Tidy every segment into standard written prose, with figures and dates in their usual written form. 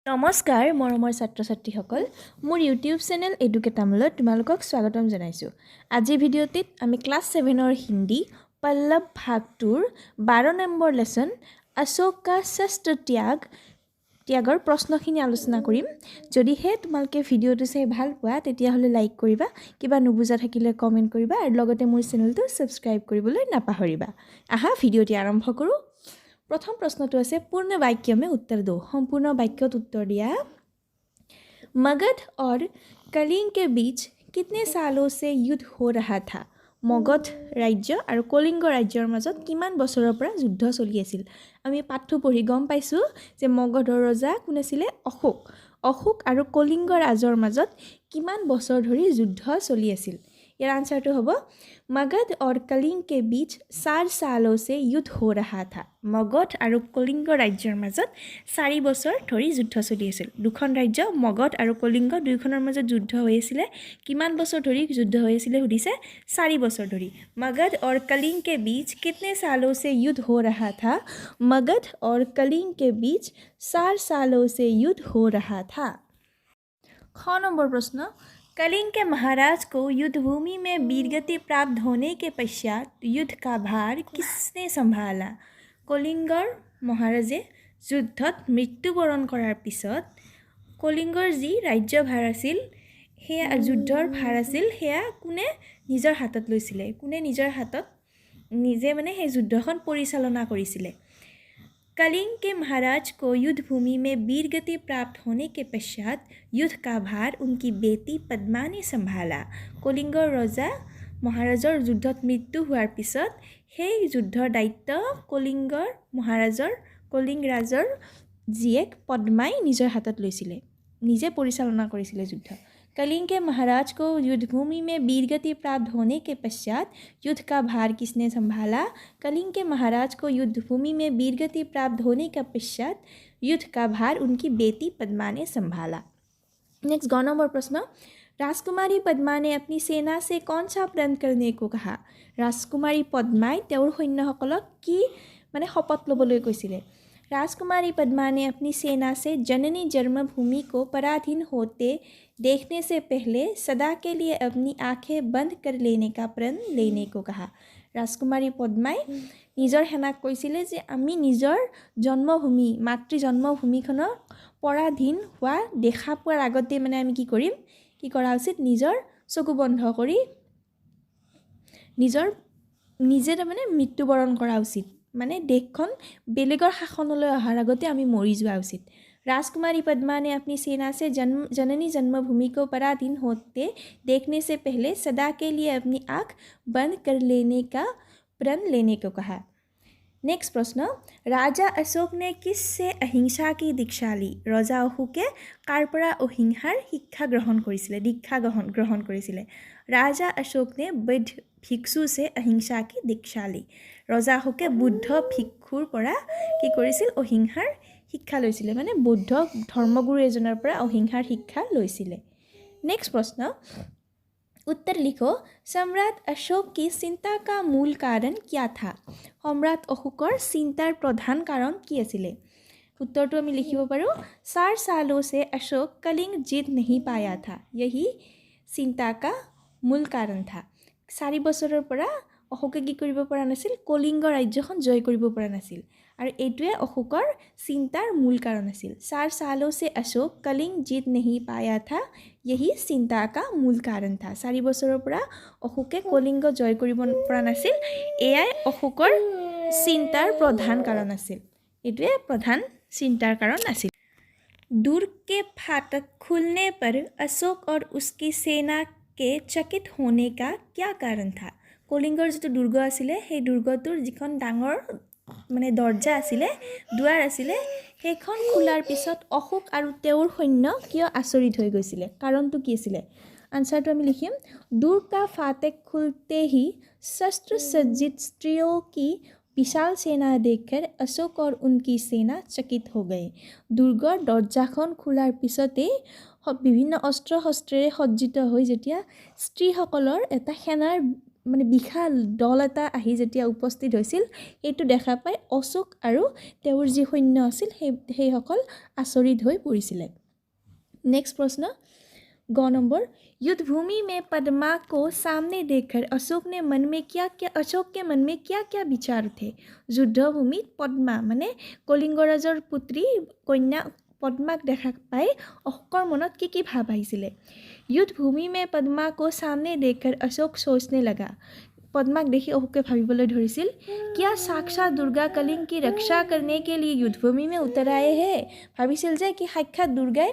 নমস্কাৰ মৰমৰ ছাত্ৰ ছাত্ৰীসকল মোৰ ইউটিউব চেনেল এডুকেটামলত তোমালোকক স্বাগতম জনাইছোঁ। আজিৰ ভিডিঅ'টিত আমি ক্লাছ 7ৰ হিন্দী পল্লৱ ভাগ 2ৰ 12 নম্বৰ লেসন অশোক কা শস্ত্ৰ ত্যাগৰ প্ৰশ্নখিনি আলোচনা কৰিম। যদিহে তোমালোকে ভিডিঅ'টো চাই ভাল পোৱা তেতিয়াহ'লে লাইক কৰিবা, কিবা নুবুজা থাকিলে কমেণ্ট কৰিবা আৰু লগতে মোৰ চেনেলটো ছাবস্ক্ৰাইব কৰিবলৈ নাপাহৰিবা। আহা ভিডিঅ'টি আৰম্ভ কৰোঁ। प्रथम प्रश्न तो আছে पूर्ण वाक्य में उत्तर दो। संपूर्ण वाक्यत उत्तर दिया। मगध और कलिंग के बीच कितने सालों से युद्ध हो रहा था? मगध राज्य और कलिंग राज्यर মাজত কিমান বছৰৰ পৰা যুদ্ধ চলি আছিল। আমি পাঠ্য পঢ়ি গম পাইছো যে মগধৰ ৰজা কোন আছিল? অশোক। অশোক আৰু কলিংগ ৰাজৰ মাজত কিমান বছৰ ধৰি যুদ্ধ চলি আছিল। ইয়াৰ आंसर तो होबो मगध और कलिंग के बीच 4 सालों से युद्ध हो रहा था। मगध और कलिंग राज्यर মাজত 4 বছৰ ধৰি যুদ্ধ চলি আছিল। দুখন ৰাজ্য মগধ আৰু কলিংগ দুইখনৰ মাজত যুদ্ধ হৈ আছিল। কিমান বছৰ ধৰি যুদ্ধ হৈ আছিল সুধিছে? 4 বছৰ ধৰি। मगध और कलिंग के बीच कितने सालों से युद्ध हो रहा था? मगध और कलिंग के बीच 4 सालों से युद्ध हो रहा था। ख नंबर प्रश्न कलिंग के महाराज को युद्धभूमि में वीरगति प्राप्त होने के पश्चात युद्ध का भार किसने संभाला? कलिंगर महाराजे युद्धत मृत्युबरण करार पिছত कलिंगर जी राज्यभार आसिल हेया युद्धर भार आसिल हेया कोने निजर हातत लैसिले। कोने निजर हातत निजे माने हे युद्धखन परिचालना करिसिले। कलिंग के महाराज को युद्धभूमि में वीरगति प्राप्त होने के पश्चात युद्ध का भार उनकी बेटी पद्मा ने संभाला। कलिंगर रजा महाराजर युद्धत मृत्यु होৱাৰ পিছত সেই যুদ্ধৰ দায়িত্ব কলিংগৰ মহাৰাজৰ কলিंग ৰাজৰ জীয়েক পদ্মাই নিজৰ হাতত লৈছিলে, নিজে পৰিচালনা কৰিছিলে যুদ্ধ। कलिंग के महाराज को युद्धभूमि में वीरगति प्राप्त होने के पश्चात युद्ध का भार किसने संभाला? कलिंग के महाराज को युद्धभूमि में वीरगति प्राप्त होने के पश्चात युद्ध का भार उनकी बेटी पद्मा ने संभाला। नेक्स्ट ग नंबर प्रश्न राजकुमारी पद्मा ने अपनी सेना से कौन सा प्रण करने को कहा? राजकुमारी पद्माई তেওঁৰ সৈন্যসকলক কি মানে শপত ল'বলৈ কৈছিলে? राजकुमारी पद्मा ने अपनी सेना से जननी जन्मभूमि को पराधीन होते देखने से पहले सदा के लिए अपनी आंखें बंद कर लेने का प्रण लेने को कहा। राजकुमारी पद्माई निजर सेनाक কৈছিলে যে আমি নিজৰ জন্মভূমি মাতৃ জন্মভূমিখনৰ পৰাধীন হোৱা দেখা পোৱাৰ আগতে মানে আমি কি কৰিম, কি কৰা উচিত? নিজৰ চকু বন্ধ কৰি নিজৰ নিজে মানে মৃত্যুবৰণ কৰা উচিত। মানে দেশখন বেলেগৰ শাসনলৈ অহাৰ আগতে আমি মৰি যোৱা উচিত। राजकुमारी पद्मा ने अपनी सेना से जननी जन्मभूमि को पराधीन होते देखने से पहले सदा के लिए अपनी आँख बंद कर लेने का प्रण लेने को कहा। नेक्स्ट प्रश्न राजा अशोक ने किससे अहिंसा की दीक्षा ली? रजा अशोके কাৰ পৰা অহিংসাৰ শিক্ষা গ্ৰহণ কৰিছিলে, দীক্ষা গ্ৰহণ কৰিছিলে? राजा अशोक ने बौद्ध भिक्षु से अहिंसा की दीक्षा ली। रजा अशोके बुদ্ধ भिক্ষুৰ পৰা কি কৰিছিল? অহিংসাৰ শিক্ষা লৈছিলে, মানে বৌদ্ধ ধৰ্মগুৰু এজনৰ পৰা অহিংসাৰ শিক্ষা লৈছিলে। नेक्स्ट प्रश्न उत्तर लिखो सम्राट अशोक की चिंता का मूल कारण क्या था? सम्राट अशोकर चिंतार प्रधान कारण কি আছিলে? उत्तरটো আমি লিখিব পাৰো 4 सालों से अशोक कलिंग जीत नहीं पाया था, यही चिंता का मूल कारण था। 4 বছৰৰ পৰা অশোকে কি কৰিব পৰা নাছিল? কলিংগ ৰাজ্যখন জয় কৰিব পৰা নাছিল আৰু এইটোৱে অশোকৰ চিন্তাৰ মূল কাৰণ আছিল। 4 सालों से अशोक कलिंग जीत नहीं पाया था, यही चिंता का मूल कारण था। 4 বছৰৰ পৰা অশোকে কলিংগ জয় কৰিব পৰা নাছিল, এয়াই অশোকৰ চিন্তাৰ প্ৰধান কাৰণ আছিল। এইটোৱে প্ৰধান চিন্তাৰ কাৰণ আছিল। दुर्ग के फाटक खुलने पर अशोक और उसकी सेना के चकित होने का क्या कारण था? কলিংগৰ যিটো দুৰ্গ আছিলে সেই দুৰ্গটোৰ যিখন ডাঙৰ মানে দৰ্জা আছিলে, দুৱাৰ আছিলে, সেইখন খোলাৰ পিছত অশোক আৰু তেওঁৰ সৈন্য কিয় আচৰিত হৈ গৈছিলে? কাৰণটো কি আছিলে? आंसरটো আমি লিখিম दुर्ग का फाटक खुलते ही शस्त्र सज्जित स्त्रियों की विशाल सेना देखकर अशोक और उनकी सेना चकित हो गए। दुर्गर दर्जाখন খোলাৰ পিছতে বিভিন্ন অস্ত্ৰ শস্ত্ৰেৰে সজ্জিত হৈ যেতিয়া স্ত্ৰীসকলৰ এটা সেনাৰ মানে বিশাল দল এটা আহি যেতিয়া উপস্থিত হৈছিল এইটো দেখা পাই অশোক আৰু তেওঁৰ যি সৈন্য আছিল সেইসকল আচৰিত হৈ পৰিছিলে। नेक्स्ट प्रश्न ग नंबर युद्धभूमि में पद्मा को सामने देखकर अशोक के मन में क्या क्या विचार थे। युद्धभूमि पद्मा माने कलिंगराजर पुत्री कन्या पद्माक देखा पाई अशोकर मनत की भाव आहिছিলে। युद्धभूमि में पद्मा को सामने देखकर अशोक सोचने लगा। पद्माक देखि अशोके भाविবলৈ ধৰিছিল क्या साक्षात दुर्गा कलिंग की रक्षा करने के लिए युद्धभूमि में उतर आए हैं। भाविছিল যে কি সাক্ষাৎ দুৰ্গাই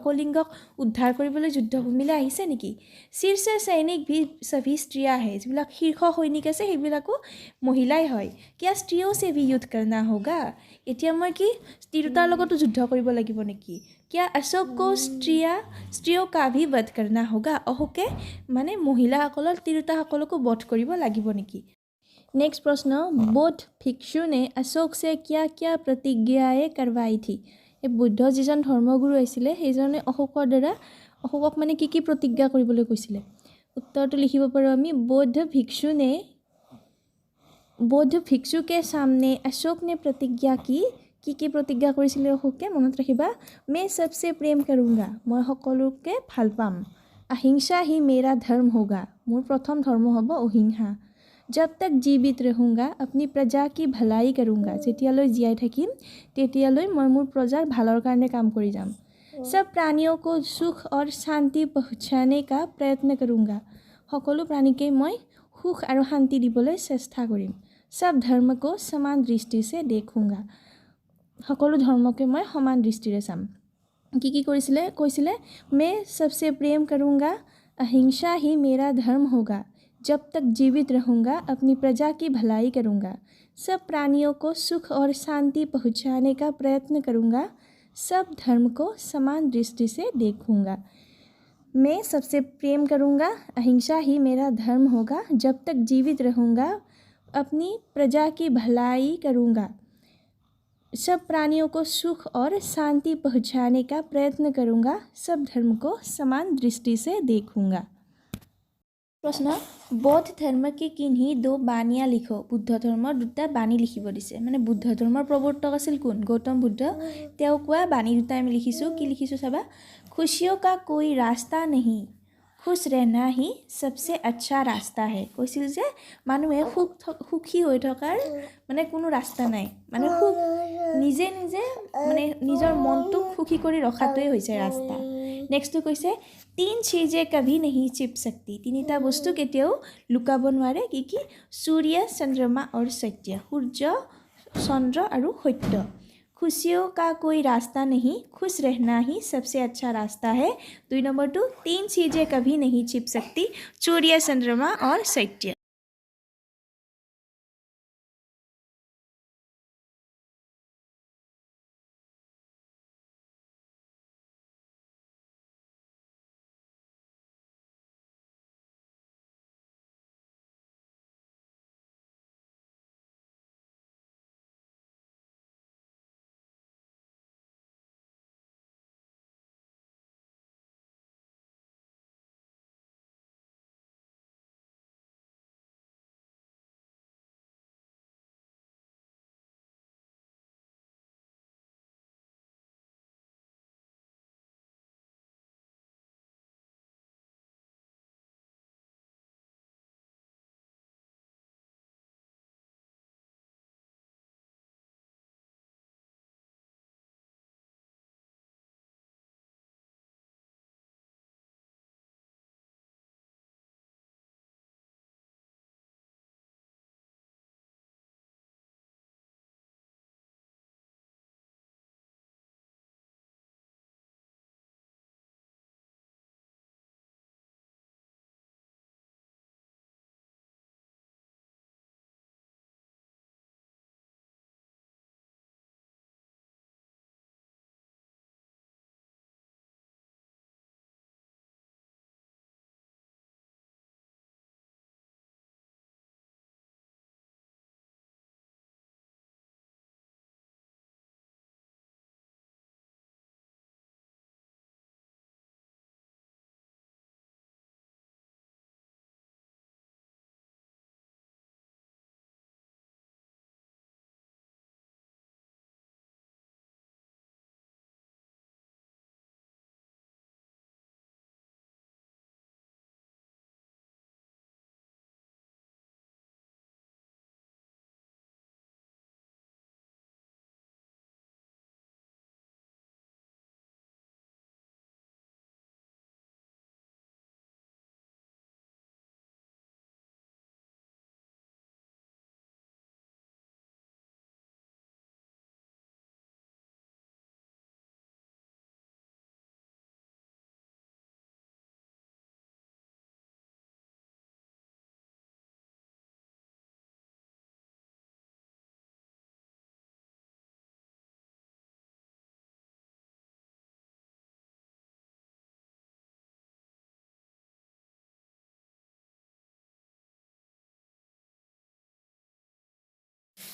কলিংগক উদ্ধাৰ কৰিবলৈ যুদ্ধভূমিলৈ আহিছে নেকি। শীৰ্ষ সৈনিক भी सभी स्त्रियां है, যিবিলাক শীৰ্ষ সৈনিক আছে সেইবিলাকো মহিলাই হয়। क्या स्त्रियों से भी युद्ध करना होगा। এতিয়া মই কি তিৰোতাৰ লগতো যুদ্ধ কৰিব লাগিব নেকি। क्या अशोक को स्त्रियों का भी वध करना होगा। अशोके माने महिलाসকলৰ তিৰোতাসকলকো বধ কৰিব লাগিব নেকি। नेक्स्ट प्रश्न बौद्ध भिक्षु ने अशोक से क्या क्या प्रतिज्ञाएं करवाई थी। এই বুদ্ধ যিজন ধৰ্মগুৰু আছিলে সেইজনে অশোকৰ দ্বাৰা অশোকক মানে কি প্ৰতিজ্ঞা কৰিবলৈ কৈছিলে। उत्तरটো লিখিব পাৰো আমি बौद्ध भिक्षु के सामने अशोक ने प्रतिज्ञा की प्रतिज्ञा কৰিছিলে অশোকে মনত ৰাখিবা। मैं सबसे प्रेम करूँगा, মই সকলোকে ভাল পাম। अहिंसा ही मेरा धर्म होगा, মোৰ প্ৰথম ধৰ্ম হ'ব অহিংসা। जब तक जीवित रहूँगा अपनी प्रजा की भलाई करूँगा, যেতিয়ালৈ জীয়াই থাকিম তেতিয়ালৈ মই মোৰ প্ৰজাৰ ভালৰ কাৰণে কাম কৰি যাম। सब प्राणियों को सुख और शांति पहुँचाने का प्रयत्न करूँगा, সকলো প্ৰাণীকে মই সুখ আৰু শান্তি দিবলৈ চেষ্টা কৰিম। सब धर्म को समान दृष्टि से देखूँगा, সকলো ধৰ্মকে মই সমান দৃষ্টিৰে চাম। কি কৰিছিলে কৈছিলে मैं सबसे प्रेम करूँगा, अहिंसा ही मेरा धर्म होगा, जब तक जीवित रहूँगा अपनी प्रजा की भलाई करूँगा, सब प्राणियों को सुख और शांति पहुँचाने का प्रयत्न करूँगा, सब धर्म को समान दृष्टि से देखूँगा। मैं सबसे प्रेम करूँगा, अहिंसा ही मेरा धर्म होगा, जब तक जीवित रहूँगा अपनी प्रजा की भलाई करूँगा, सब प्राणियों को सुख और शांति पहुँचाने का प्रयत्न करूँगा, सब धर्म को समान दृष्टि से देखूँगा। प्रश्न बौद्ध धर्म की किन्हीं दो बानियाँ लिखो। बुद्ध धर्মৰ দুটা বাণী লিখিব দিছে। মানে বুদ্ধ ধৰ্মৰ প্ৰৱৰ্তক আছিল কোন, গৌতম বুদ্ধ। তেওঁ কোৱা বাণী দুটা আমি লিখিছোঁ। কি লিখিছোঁ চাবা। खुशियों का कोई रास्ता नहीं, खुश रहना ही सबसे अच्छा रास्ता है। কৈছিল যে মানুহে সুখী হৈ থকাৰ মানে কোনো ৰাস্তা নাই, মানে সুখ নিজে মানে নিজৰ মনটোক সুখী কৰি ৰখাটোৱে হৈছে ৰাস্তা। নেক্সটটো কৈছে 3 चीजें कभी नहीं छिप सकती, তিনিটা বস্তু কেতিয়াও লুকাব নোৱাৰে। কি सूर्य चंद्रमा और सत्य, সূৰ্য চন্দ্ৰ আৰু সত্য। खुशियों का कोई रास्ता नहीं, खुश रहना ही सबसे अच्छा रास्ता है। 2 नंबर 3 चीजें कभी नहीं छिप सकती, सूर्य चंद्रमा और सत्य।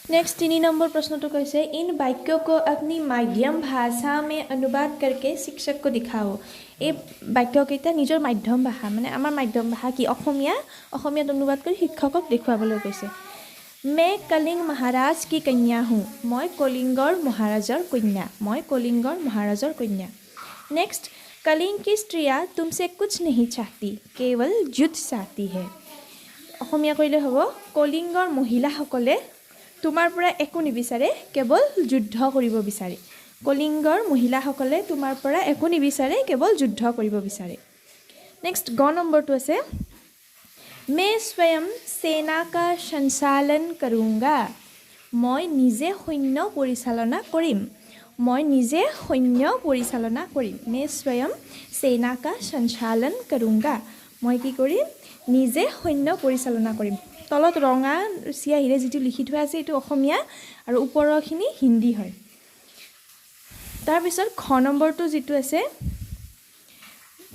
नेक्स्ट 3 नंबर प्रश्न तो कैसे इन वाक्यों को अपनी माध्यम भाषा में अनुवाद करके शिक्षक को दिखाओ ये वाक्यकेइटा निजर माध्यम भाषा माने आमार माध्यम भाषा कि अखमियात अनुवाद कर शिक्षকক देखुवाबले कैसे मैं कलिंग महाराज की कन्या हूँ मैं कलिंगर महाराजर कन्या मैं कलिंगर महाराजर कन्या नेक्स्ट कलिंग की स्त्रियाँ तुमसे कुछ नहीं चाहती केवल युद्ध चाहती है अखमिया कइले हबो कलिंगर महिलाসকলে তোমাৰ পৰা একো নিবিচাৰে কেৱল যুদ্ধ কৰিব বিচাৰে কলিংগৰ মহিলাসকলে তোমাৰ পৰা একো নিবিচাৰে কেৱল যুদ্ধ কৰিব বিচাৰে নেক্সট গ নম্বৰটো আছে मैं स्वयं सेना का संचालन करूँगा मैं निजे सैन्य परिचालना करिम मैं निजे सैन्य परिचालना करिम मैं स्वयं सेना का संचालन करूँगा मैं कि करिम निजे सैन्य परिचालना करिम तলত रঙা চিয়াহিৰে যেটো লিখি থোৱা আছে এটো অসমীয়া আৰু ওপৰৰখিনি হিন্দী হয় তাৰ পিছত খ নম্বৰটো যেটো আছে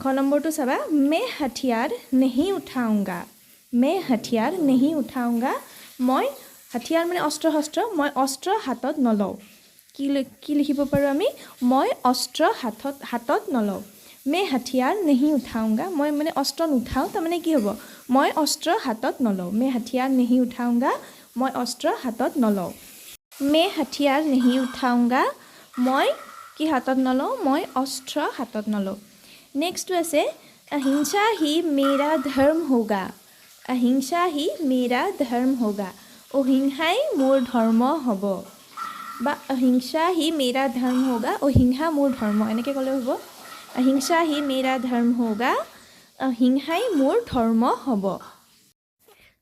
খ নম্বৰটো চাবা मैं हथियार नहीं उठाऊंगा मैं हथियार नहीं उठाऊंगा मैं हथियार माने अस्त्र शस्त्र मैं अस्त्र हातत नलौ কি লিখিব পাৰো আমি मैं अस्त्र हातत नलौ मैं हथियार नहीं उठाऊंगा मैं माने अस्त्र नुठाও त माने কি হ'ব मैं अस्त्र हातत नलौ मैं हथियार नहीं उठाऊंगा मैं अस्त्र हातत नलौ मैं हथियार नहीं उठाऊंगा मैं কি हातत नलौ मैं अस्त्र हातत नलौ नेक्स्ट আছে अहिंसा ही मेरा धर्म होगा अहिंसा ही मेरा धर्म होगा अहिंसाई मोर धर्म हब बा अहिंसा ही मेरा धर्म होगा अहिंसा मोर धर्म এনেকৈ ক'লে হ'ব अहिंसा ही मेरा धर्म होगा अहिंसाई मोर धर्म हब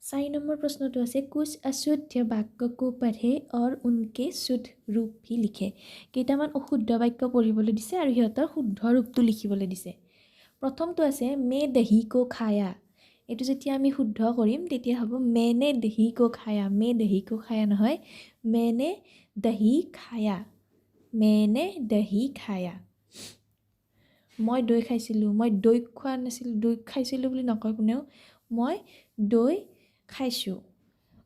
4 नंबर प्रश्न तो আছে कुछ अशुद्ध वाक्य को पढ़े और उनके शुद्ध रूप भी लिखे केइटामान अशुद्ध वाक्य पढ़िবলৈ দিছে আৰু হিহঁতৰ শুদ্ধ ৰূপটো লিখিবলৈ দিছে প্ৰথমটো আছে मैं दही को खाया एटु जेतिया आमी शुद्ध करिम तेतिया हबो मैंने दही को खाया मैं दही को खाया নহয় मैंने दही खाया मैंने दही खाया মই দৈ খাইছিলো মই দৈ খোৱা নাছিল দৈ খাইছিলো বুলি নকয় কোনেও মই দৈ খাইছো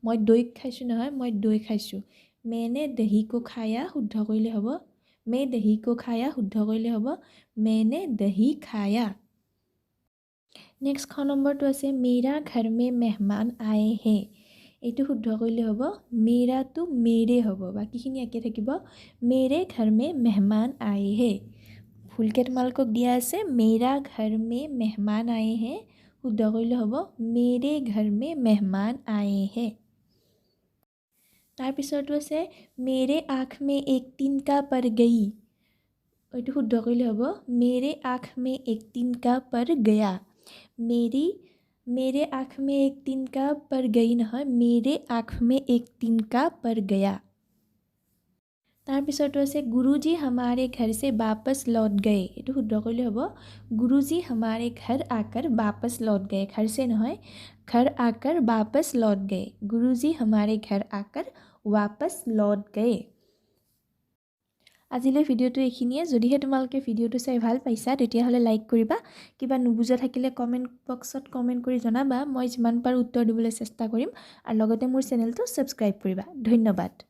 মই দৈ খাইছো নহয় মই দৈ খাইছো मैंने दही को खाया শুদ্ধ কৰিলে হ'ব मैं दही को खाया শুদ্ধ কৰিলে হ'ব मैंने दही खाया नेक्स्ट ख नम्बर तो আছে मेरा घर में मेहमान आए हैं एटु शुद्ध কৰিলে হ'ব मेरा तो मेरे হ'ব বাকিখিনি একে থাকিব मेरे घर में मेहमान आए हैं ফুলকে তোমালোকক দিয়া আছে मेरा घर में मेहमान आए हैं শুদ্ধ কৰিলে হ'ব मेरे घर में मेहमान आए हैं तार पिछरটো আছে मेरे आँख में एक तिनका पर गई एटु শুদ্ধ কৰিলে হ'ব मेरे आँख में एक तिनका पर गया मेरे आँख में एक तिनका पर गई নহয় मेरे आँख में एक तिनका पर गया तार पिछरটো আছে गुरुजी हमारे घर से वापस लौट गए एटु শুদ্ধ কৰিলে হ'ব गुरुजी हमारे घर आकर वापस लौट गए घर से নহয় घर आकर वापस लौट गए गुरुजी हमारे घर आकर वापस लौट गए আজিলৈ ভিডিওটো এইখিনিয়ে যদিহে তোমালোকে ভিডিওটো চাই ভাল পাইছা তেতিয়াহলে লাইক কৰিবা কিবা নুবুজা থাকিলে কমেন্ট বক্সত কমেন্ট কৰি জনাবা মই যিমান পাৰো উত্তৰ দিবলৈ চেষ্টা কৰিম আৰু লগতে মোৰ চেনেলটো সাবস্ক্ৰাইব কৰিবা ধন্যবাদ